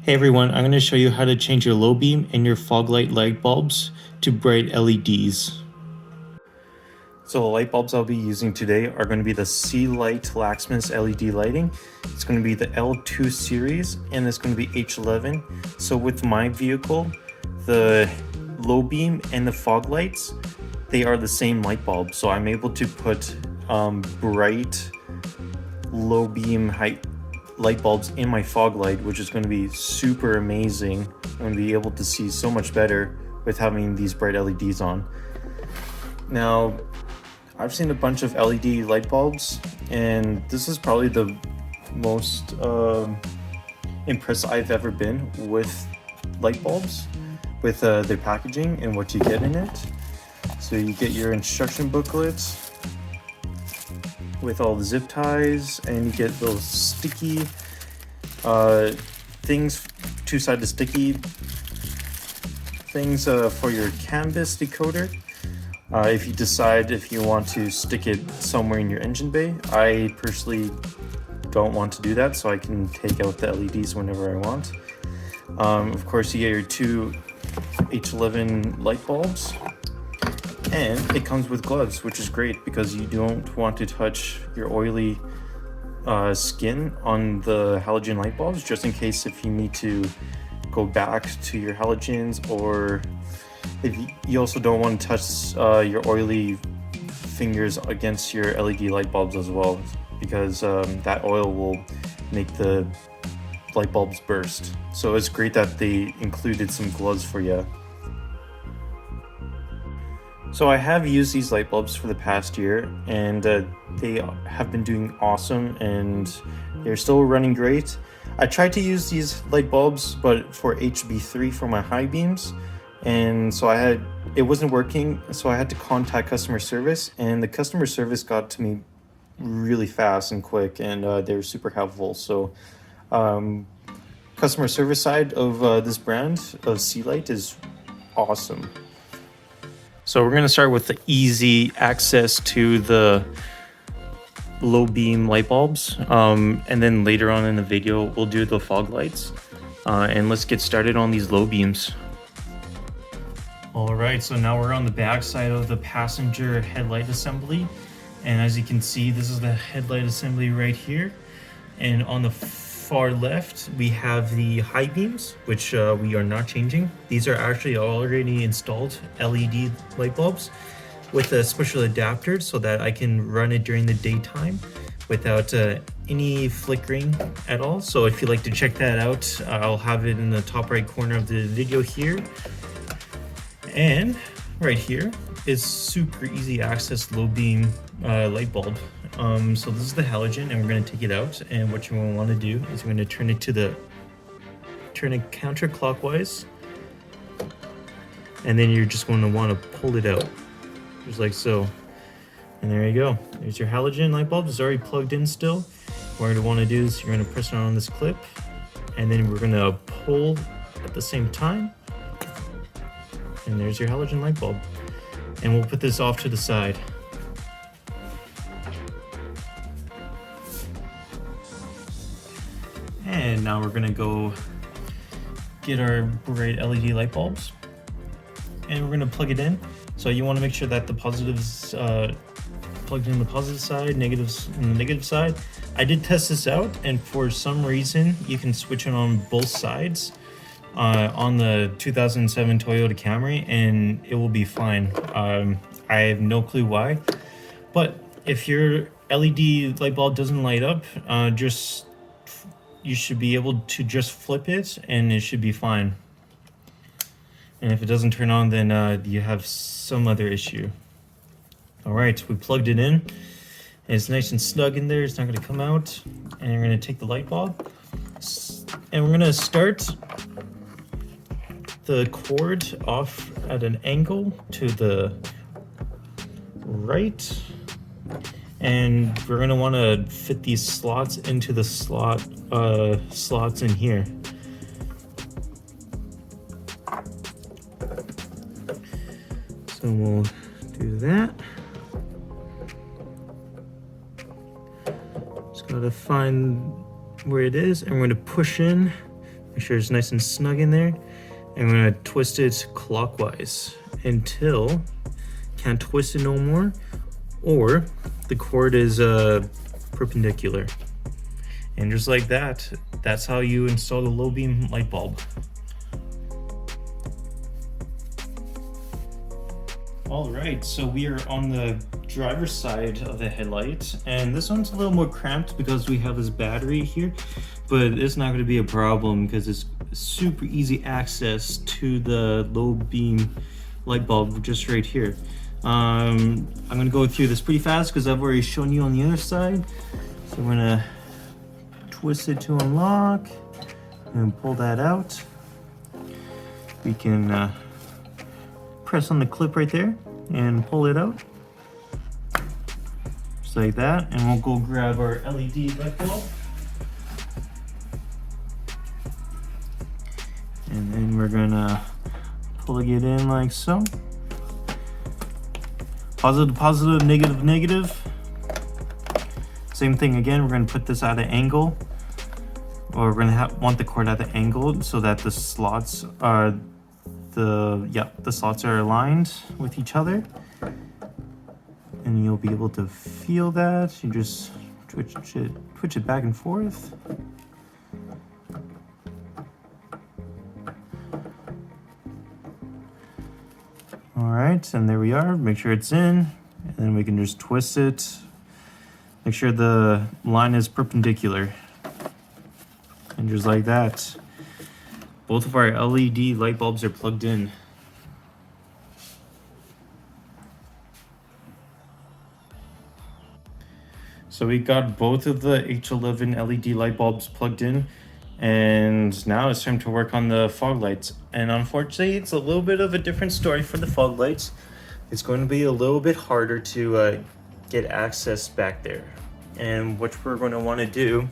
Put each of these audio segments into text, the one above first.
Hey everyone, I'm going to show you how to change your low beam and your fog light bulbs to bright LEDs. So the light bulbs I'll be using today are going to be the Sealight Laxmas LED lighting. It's going to be the L2 series and it's going to be H11. So with my vehicle, the low beam and the fog lights, they are the same light bulb. So I'm able to put bright low beam height light bulbs in my fog light, which is going to be super amazing. I'm going to be able to see so much better with having these bright LEDs on. Now, I've seen a bunch of LED light bulbs, and this is probably the most impressed I've ever been with light bulbs, with their packaging and what you get in it. So you get your instruction booklets with all the zip ties, and you get those sticky things, two-sided sticky things for your canvas decoder. If you decide if you want to stick it somewhere in your engine bay. I personally don't want to do that, so I can take out the LEDs whenever I want. Of course, you get your two H11 light bulbs. And it comes with gloves, which is great because you don't want to touch your oily skin on the halogen light bulbs, just in case if you need to go back to your halogens, or if you also don't want to touch your oily fingers against your LED light bulbs as well, because that oil will make the light bulbs burst. So it's great that they included some gloves for you. So I have used these light bulbs for the past year, and they have been doing awesome, and they're still running great. I tried to use these light bulbs, but for HB3 for my high beams, and so it wasn't working, so I had to contact customer service, and the customer service got to me really fast and quick, and they were super helpful. So customer service side of this brand of Sealight is awesome. So we're going to start with the easy access to the low beam light bulbs, and then later on in the video we'll do the fog lights, and let's get started on these low beams. Alright, so now we're on the back side of the passenger headlight assembly, and as you can see, this is the headlight assembly right here, and on the far left we have the high beams, which we are not changing. These are actually already installed LED light bulbs with a special adapter so that I can run it during the daytime without any flickering at all. So if you'd like to check that out, I'll have it in the top right corner of the video here. And right here is super easy access low beam light bulb. So this is the halogen, and we're going to take it out, and what you want to do is we're going to turn it counterclockwise, and then you're just going to want to pull it out just like so, and there you go. There's your halogen light bulb. It's already plugged in still. What you want to do is you're going to press it on this clip, and then we're going to pull at the same time, and there's your halogen light bulb. And we'll put this off to the side. And now we're gonna go get our bright LED light bulbs, and we're gonna plug it in. So you want to make sure that the positives plugged in the positive side, negatives in the negative side. I did test this out, and for some reason you can switch it on both sides on the 2007 Toyota Camry, and it will be fine. I have no clue why, but if your LED light bulb doesn't light up, you should be able to just flip it and it should be fine. And if it doesn't turn on, then you have some other issue. All right, we plugged it in, and it's nice and snug in there. It's not going to come out. And we're going to take the light bulb, and we're going to start the cord off at an angle to the right, and we're going to want to fit these slots into the slots in here. So we'll do that. Just gotta find where it is, and we're going to push in Make sure it's nice and snug in there. And we're gonna twist it clockwise until can't twist it no more, or the cord is perpendicular. And just like that, that's how you install the low beam light bulb. All right, so we are on the driver's side of the headlight, and this one's a little more cramped because we have this battery here, but it's not going to be a problem because it's super easy access to the low beam light bulb just right here. I'm going to go through this pretty fast because I've already shown you on the other side. So I'm going to twist it to unlock and pull that out. We can press on the clip right there and pull it out just like that, and we'll go grab our LED light bulb, and then we're gonna plug it in like so. Positive, positive, negative, negative. Same thing again, we're gonna put this at an angle, or we're gonna want the cord at the angle so that the slots are the slots are aligned with each other, and you'll be able to feel that. You just twitch it back and forth. All right, and there we are. Make sure it's in, and then we can just twist it. Make sure the line is perpendicular, and just like that. Both of our LED light bulbs are plugged in. So we got both of the H11 LED light bulbs plugged in, and now it's time to work on the fog lights. And unfortunately, it's a little bit of a different story for the fog lights. It's going to be a little bit harder to get access back there. And what we're going to want to do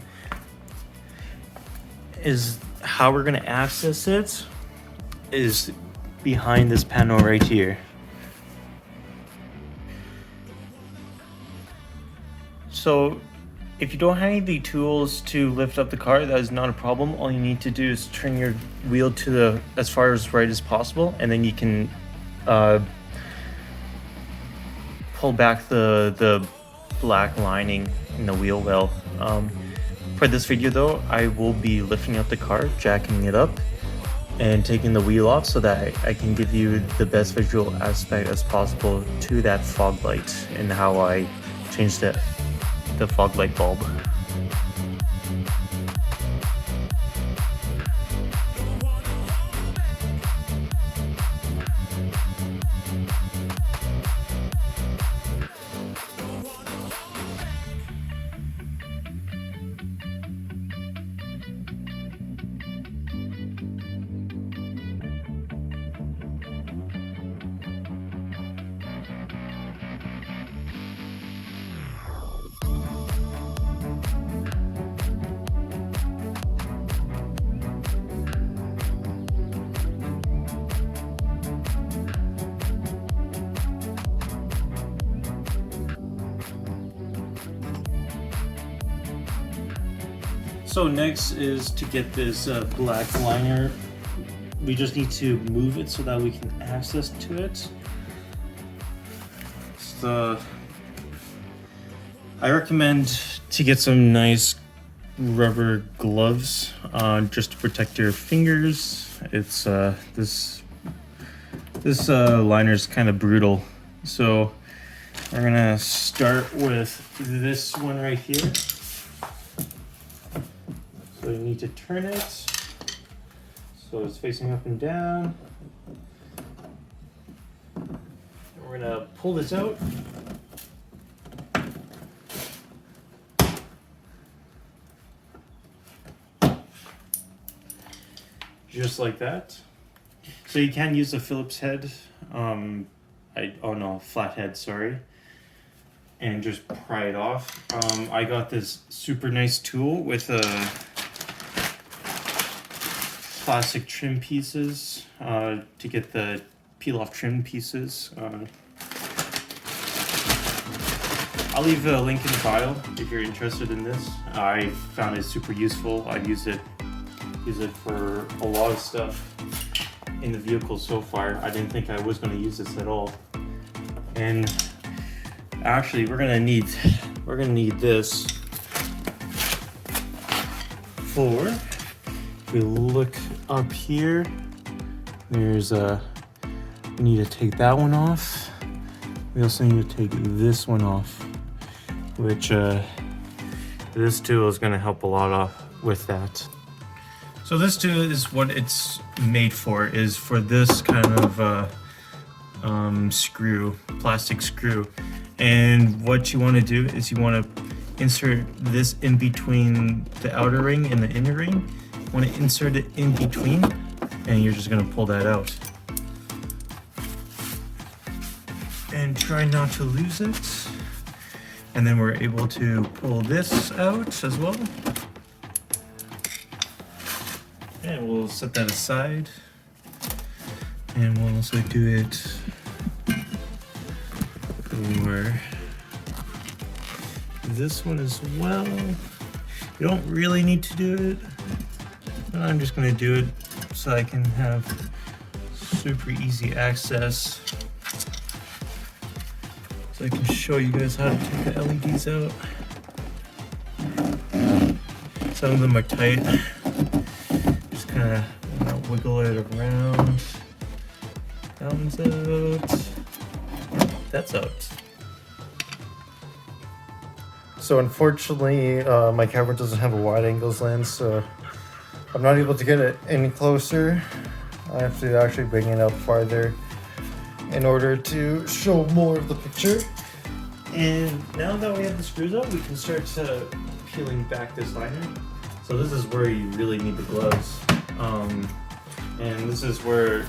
is how we're going to access it is behind this panel right here. So if you don't have any of the tools to lift up the car, that is not a problem. All you need to do is turn your wheel to the as far as right as possible, and then you can pull back the black lining in the wheel well. For this video though, I will be lifting up the car, jacking it up, and taking the wheel off so that I can give you the best visual aspect as possible to that fog light and how I changed the fog light bulb. So next is to get this black liner. We just need to move it so that we can access to it. So I recommend to get some nice rubber gloves just to protect your fingers. It's this liner is kind of brutal. So we're gonna start with this one right here. So you need to turn it so it's facing up and down. And we're gonna pull this out. Just like that. So you can use a Phillips head, flathead, sorry, and just pry it off. I got this super nice tool with a plastic trim pieces to get the peel off trim pieces. I'll leave a link in the bio if you're interested in this. I found it super useful. I've used it use it for a lot of stuff in the vehicle so far. I didn't think I was going to use this at all. And actually, we're gonna need this for. If we look up here, there's we need to take that one off. We also need to take this one off, which this tool is gonna help a lot off with that. So this tool is what it's made for, is for this kind of screw, plastic screw. And what you want to do is you want to insert this in between the outer ring and the inner ring. You want to insert it in between, and you're just going to pull that out. And try not to lose it. And then we're able to pull this out as well. And we'll set that aside. And we'll also do it for this one as well. You don't really need to do it. I'm just going to do it so I can have super easy access. So I can show you guys how to take the LEDs out. Some of them are tight. Just kind of wiggle it around. That one's out. That's out. So unfortunately, my camera doesn't have a wide angles lens, so I'm not able to get it any closer. I have to actually bring it up farther in order to show more of the picture. And now that we have the screws up, we can start peeling back this liner. So this is where you really need the gloves. And this is where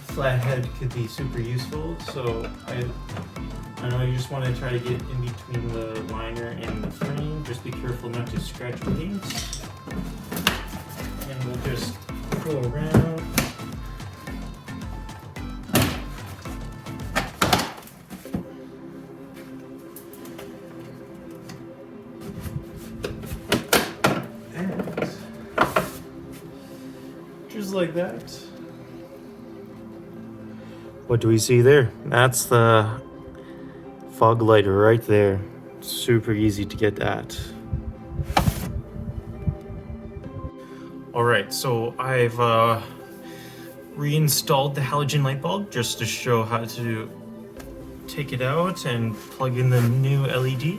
flathead could be super useful. So I know you just want to try to get in between the liner and the frame. Just be careful not to scratch things. And we'll just go around. And just like that. What do we see there? That's the fog light right there. Super easy to get that. All right, so I've reinstalled the halogen light bulb just to show how to take it out and plug in the new LED.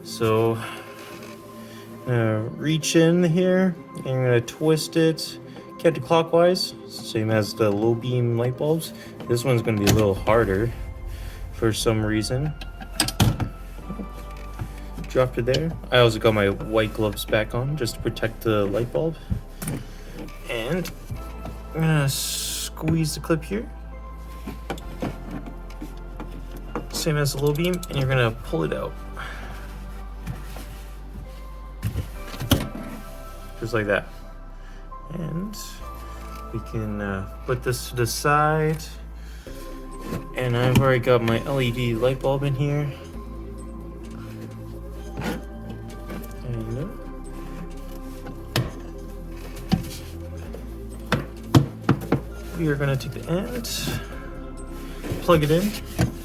So I'm gonna reach in here and I'm gonna twist it counterclockwise, same as the low beam light bulbs. This one's gonna be a little harder for some reason. Dropped it there. I also got my white gloves back on just to protect the light bulb. And I'm gonna squeeze the clip here. Same as the low beam, and you're gonna pull it out. Just like that. And we can put this to the side. And I've already got my LED light bulb in here. And we are going to take the end, plug it in.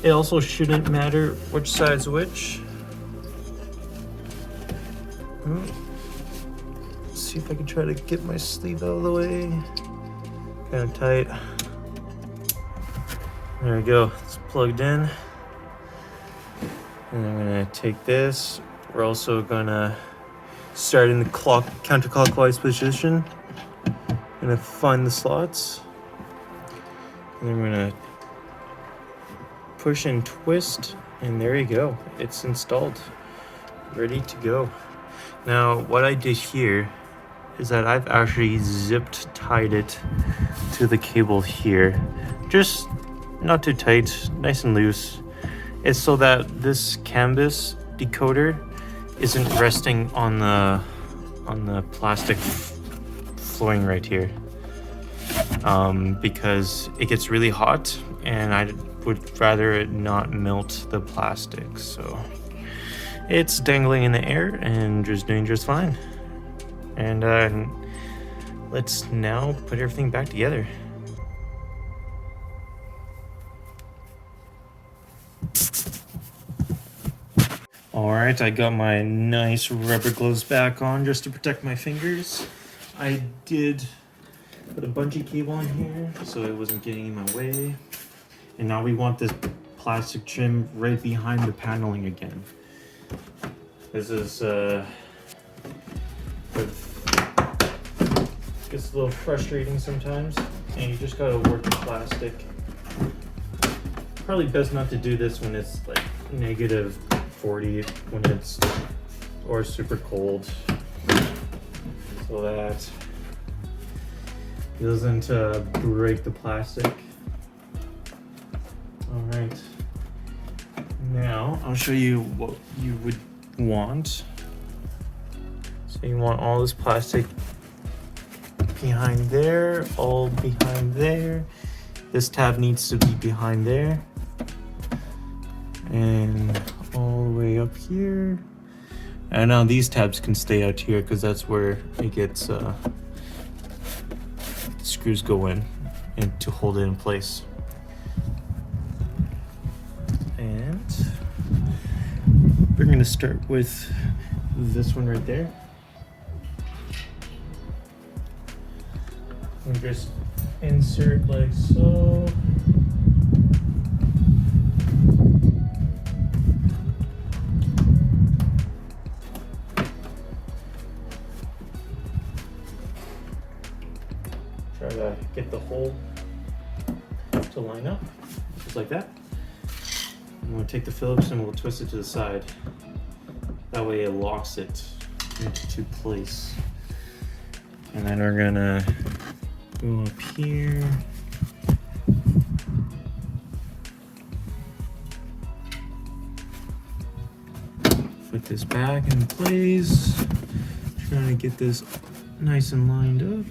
It also shouldn't matter which side's which. Let's see if I can try to get my sleeve out of the way. Kind of tight. There we go, it's plugged in. And I'm gonna take this. We're also gonna start in the counterclockwise position. Gonna find the slots. And then we're gonna push and twist, and there you go. It's installed, ready to go. Now, what I did here is that I've actually zipped tied it to the cable here. Just not too tight, nice and loose. It's so that this canvas decoder isn't resting on the plastic flooring right here, because it gets really hot and I would rather it not melt the plastic. So it's dangling in the air and just doing just fine. And let's now put everything back together. All right, I got my nice rubber gloves back on just to protect my fingers. I did put a bungee cable on here so it wasn't getting in my way. And now we want this plastic trim right behind the paneling again. This is gets a little frustrating sometimes, and you just gotta work the plastic. Probably best not to do this when it's like negative 40, when it's or super cold, so that it doesn't break the plastic. All right, now I'll show you what you would want. So you want all this plastic behind there, all behind there. This tab needs to be behind there, and all the way up here. And now these tabs can stay out here because that's where it gets screws go in and to hold it in place. And we're gonna start with this one right there. And just insert like so. Try to get the hole to line up, just like that. And we'll take the Phillips and we'll twist it to the side. That way it locks it into place. And then we're gonna go up here. Put this back in place. Trying to get this nice and lined up.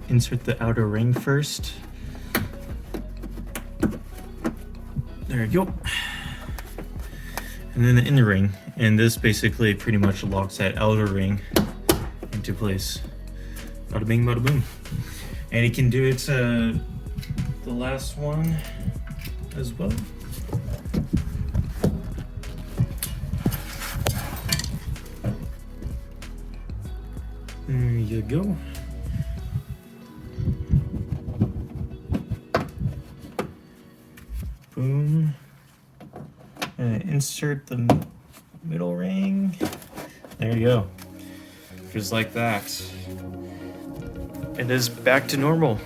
Insert the outer ring first. There you go. And then the inner ring. And this basically pretty much locks that outer ring into place. Bada bing, bada boom. And you can do it the last one as well. There you go. Boom. And insert the middle ring. There you go. Just like that. It is back to normal.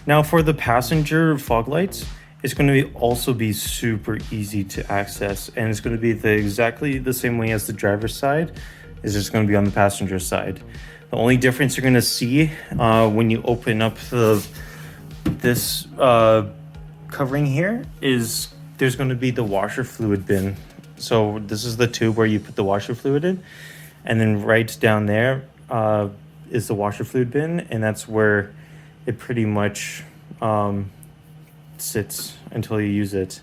Now for the passenger fog lights, it's going to also be super easy to access, and it's going to be exactly the same way as the driver's side. It's just going to be on the passenger side. The only difference you're going to see when you open up this covering here is there's going to be the washer fluid bin. So this is the tube where you put the washer fluid in, and then right down there is the washer fluid bin, and that's where it pretty much sits until you use it.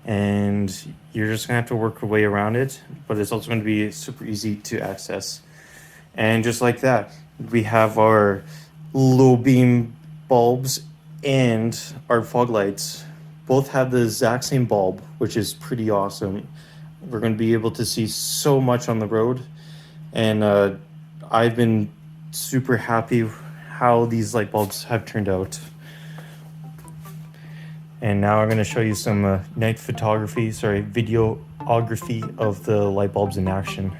And you're just gonna have to work your way around it, but it's also gonna be super easy to access. And just like that, we have our low beam bulbs and our fog lights Both have the exact same bulb, which is pretty awesome. We're going to be able to see so much on the road, and I've been super happy how these light bulbs have turned out. And now I'm going to show you some videography of the light bulbs in action.